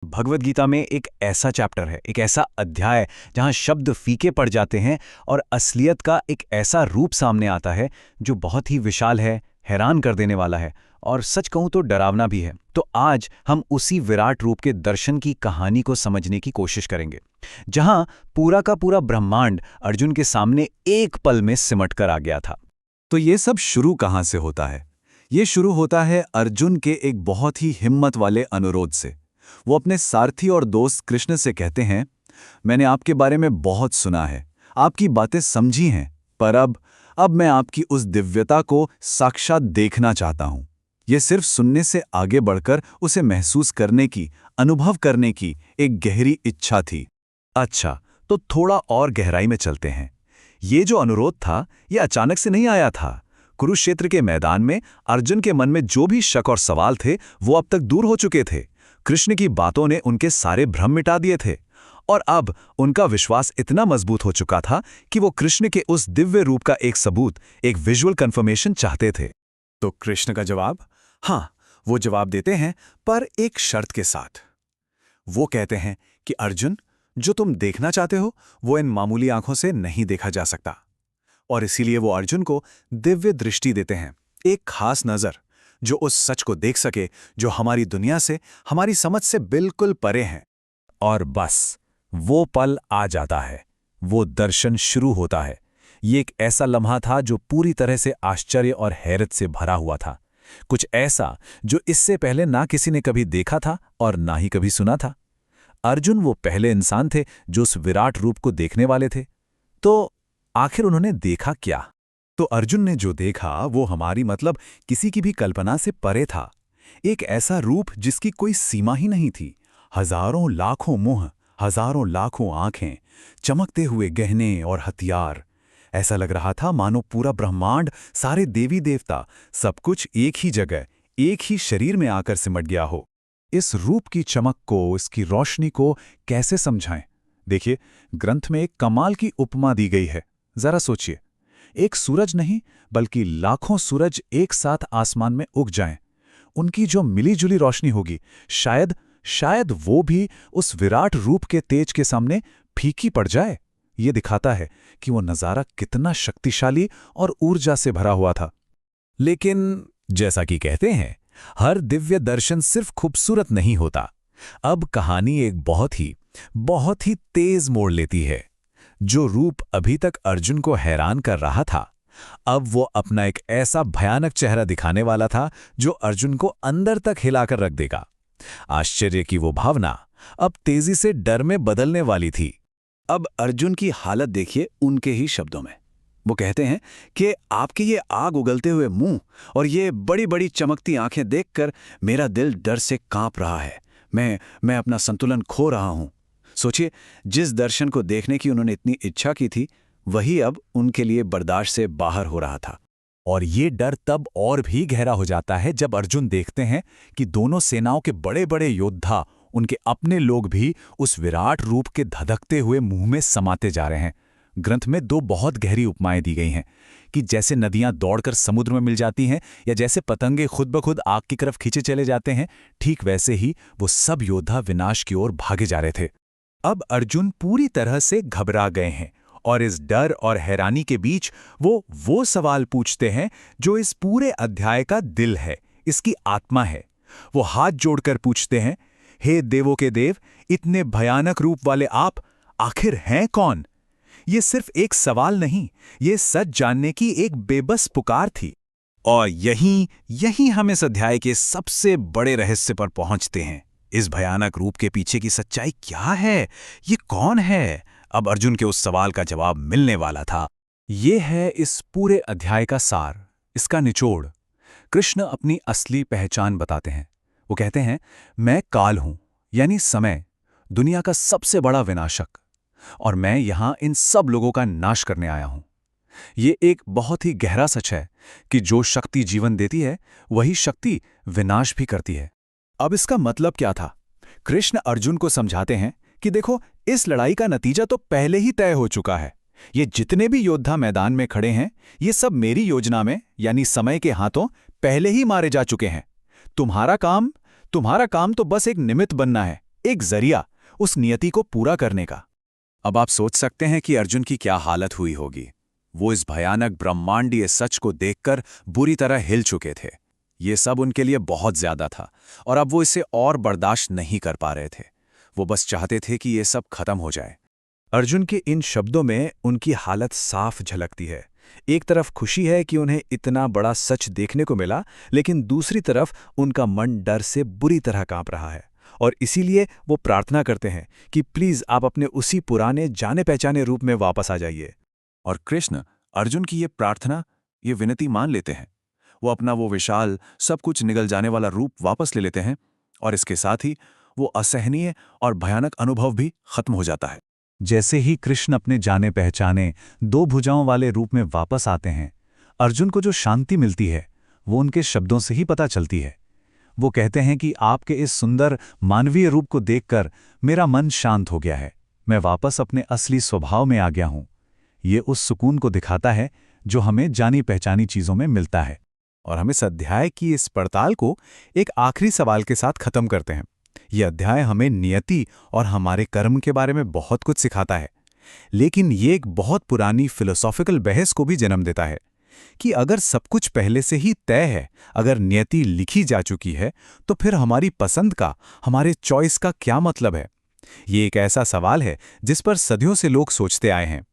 भगवद गीता में एक ऐसा चैप्टर है, एक ऐसा अध्याय जहां शब्द फीके पड़ जाते हैं और असलियत का एक ऐसा रूप सामने आता है जो बहुत ही विशाल है, हैरान कर देने वाला है और सच कहूं तो डरावना भी है। तो आज हम उसी विराट रूप के दर्शन की कहानी को समझने की कोशिश करेंगे, जहां पूरा का पूरा ब्रह्मांड अर्जुन के सामने एक पल में सिमट कर आ गया था। तो ये सब शुरू कहाँ से होता है? ये शुरू होता है अर्जुन के एक बहुत ही हिम्मत वाले अनुरोध से। वो अपने सारथी और दोस्त कृष्ण से कहते हैं, मैंने आपके बारे में बहुत सुना है, आपकी बातें समझी हैं, पर अब मैं आपकी उस दिव्यता को साक्षात देखना चाहता हूँ। ये सिर्फ सुनने से आगे बढ़कर उसे महसूस करने की, अनुभव करने की एक गहरी इच्छा थी। अच्छा, तो थोड़ा और गहराई में चलते हैं। ये जो अनुरोध था, ये अचानक से नहीं आया था। कुरुक्षेत्र के मैदान में अर्जुन के मन में जो भी शक और सवाल थे, वो अब तक दूर हो चुके थे। कृष्ण की बातों ने उनके सारे भ्रम मिटा दिए थे और अब उनका विश्वास इतना मजबूत हो चुका था कि वो कृष्ण के उस दिव्य रूप का एक सबूत, एक विजुअल कंफर्मेशन चाहते थे। तो कृष्ण का जवाब? हाँ, वो जवाब देते हैं, पर एक शर्त के साथ। वो कहते हैं कि अर्जुन, जो तुम देखना चाहते हो वो इन मामूली आंखों से नहीं देखा जा सकता। और इसीलिए वो अर्जुन को दिव्य दृष्टि देते हैं, एक खास नजर, जो उस सच को देख सके जो हमारी दुनिया से, हमारी समझ से बिल्कुल परे हैं। और बस वो पल आ जाता है, वो दर्शन शुरू होता है। ये एक ऐसा लम्हा था जो पूरी तरह से आश्चर्य और हैरत से भरा हुआ था। कुछ ऐसा जो इससे पहले ना किसी ने कभी देखा था और ना ही कभी सुना था। अर्जुन वो पहले इंसान थे जो उस विराट रूप को देखने वाले थे। तो आखिर उन्होंने देखा क्या? तो अर्जुन ने जो देखा वो हमारी किसी की भी कल्पना से परे था। एक ऐसा रूप जिसकी कोई सीमा ही नहीं थी। हजारों लाखों मुंह, हजारों लाखों आंखें, चमकते हुए गहने और हथियार। ऐसा लग रहा था मानो पूरा ब्रह्मांड, सारे देवी देवता, सब कुछ एक ही जगह, एक ही शरीर में आकर सिमट गया हो। इस रूप की चमक को, इसकी रोशनी को कैसे समझाएं? देखिए, ग्रंथ में एक कमाल की उपमा दी गई है। जरा सोचिए, एक सूरज नहीं बल्कि लाखों सूरज एक साथ आसमान में उग जाएं। उनकी जो मिली-जुली रोशनी होगी, शायद वो भी उस विराट रूप के तेज के सामने फीकी पड़ जाए। ये दिखाता है कि वो नज़ारा कितना शक्तिशाली और ऊर्जा से भरा हुआ था। लेकिन जैसा कि कहते हैं, हर दिव्य दर्शन सिर्फ खूबसूरत नहीं होता। अब कहानी एक बहुत ही तेज मोड़ लेती है। जो रूप अभी तक अर्जुन को हैरान कर रहा था, अब वो अपना एक ऐसा भयानक चेहरा दिखाने वाला था जो अर्जुन को अंदर तक हिलाकर रख देगा। आश्चर्य की वो भावना अब तेजी से डर में बदलने वाली थी। अब अर्जुन की हालत देखिए उनके ही शब्दों में। वो कहते हैं कि आपके ये आग उगलते हुए मुंह और ये बड़ी बड़ी चमकती आंखें देखकर मेरा दिल डर से कांप रहा है। मैं अपना संतुलन खो रहा हूं। सोचिए, जिस दर्शन को देखने की उन्होंने इतनी इच्छा की थी, वही अब उनके लिए बर्दाश्त से बाहर हो रहा था। और ये डर तब और भी गहरा हो जाता है जब अर्जुन देखते हैं कि दोनों सेनाओं के बड़े बड़े योद्धा, उनके अपने लोग भी उस विराट रूप के धधकते हुए मुंह में समाते जा रहे हैं। ग्रंथ में दो बहुत गहरी उपमाएं दी गई हैं कि जैसे नदियां दौड़कर समुद्र में मिल जाती हैं या जैसे पतंगे खुद ब खुद आग की तरफ खींचे चले जाते हैं, ठीक वैसे ही वो सब योद्धा विनाश की ओर भागे जा रहे थे। अब अर्जुन पूरी तरह से घबरा गए हैं और इस डर और हैरानी के बीच वो सवाल पूछते हैं जो इस पूरे अध्याय का दिल है, इसकी आत्मा है। वो हाथ जोड़कर पूछते हैं, हे देवों के देव, इतने भयानक रूप वाले आप आखिर हैं कौन? ये सिर्फ एक सवाल नहीं, ये सच जानने की एक बेबस पुकार थी। और यहीं हम इस अध्याय के सबसे बड़े रहस्य पर पहुंचते हैं। इस भयानक रूप के पीछे की सच्चाई क्या है? ये कौन है? अब अर्जुन के उस सवाल का जवाब मिलने वाला था। ये है इस पूरे अध्याय का सार, इसका निचोड़। कृष्ण अपनी असली पहचान बताते हैं। वो कहते हैं, मैं काल हूं, यानी समय, दुनिया का सबसे बड़ा विनाशक, और मैं यहां इन सब लोगों का नाश करने आया हूं। ये एक बहुत ही गहरा सच है कि जो शक्ति जीवन देती है, वही शक्ति विनाश भी करती है। अब इसका मतलब क्या था? कृष्ण अर्जुन को समझाते हैं कि देखो, इस लड़ाई का नतीजा तो पहले ही तय हो चुका है। ये जितने भी योद्धा मैदान में खड़े हैं, ये सब मेरी योजना में, यानी समय के हाथों पहले ही मारे जा चुके हैं। तुम्हारा काम तो बस एक निमित्त बनना है, एक जरिया उस नियति को पूरा करने का। अब आप सोच सकते हैं कि अर्जुन की क्या हालत हुई होगी। वो इस भयानक ब्रह्मांडीय सच को देखकर बुरी तरह हिल चुके थे। ये सब उनके लिए बहुत ज्यादा था और अब वो इसे और बर्दाश्त नहीं कर पा रहे थे। वो बस चाहते थे कि ये सब खत्म हो जाए। अर्जुन के इन शब्दों में उनकी हालत साफ झलकती है। एक तरफ खुशी है कि उन्हें इतना बड़ा सच देखने को मिला, लेकिन दूसरी तरफ उनका मन डर से बुरी तरह कांप रहा है और इसीलिए वो प्रार्थना करते हैं कि प्लीज आप अपने उसी पुराने जाने पहचाने रूप में वापस आ जाइए। और कृष्ण अर्जुन की ये प्रार्थना, ये विनती मान लेते हैं। वो अपना वो विशाल, सब कुछ निगल जाने वाला रूप वापस ले लेते हैं और इसके साथ ही वो असहनीय और भयानक अनुभव भी खत्म हो जाता है। जैसे ही कृष्ण अपने जाने पहचाने दो भुजाओं वाले रूप में वापस आते हैं, अर्जुन को जो शांति मिलती है वो उनके शब्दों से ही पता चलती है। वो कहते हैं कि आपके इस सुंदर मानवीय रूप को देखकर मेरा मन शांत हो गया है, मैं वापस अपने असली स्वभाव में आ गया हूं। ये उस सुकून को दिखाता है जो हमें जानी पहचानी चीजों में मिलता है। और हम इस अध्याय की इस पड़ताल को एक आखिरी सवाल के साथ खत्म करते हैं। यह अध्याय हमें नियति और हमारे कर्म के बारे में बहुत कुछ सिखाता है, लेकिन ये एक बहुत पुरानी फिलोसॉफिकल बहस को भी जन्म देता है कि अगर सब कुछ पहले से ही तय है, अगर नियति लिखी जा चुकी है, तो फिर हमारी पसंद का, हमारे चॉइस का क्या मतलब है। ये एक ऐसा सवाल है जिस पर सदियों से लोग सोचते आए हैं,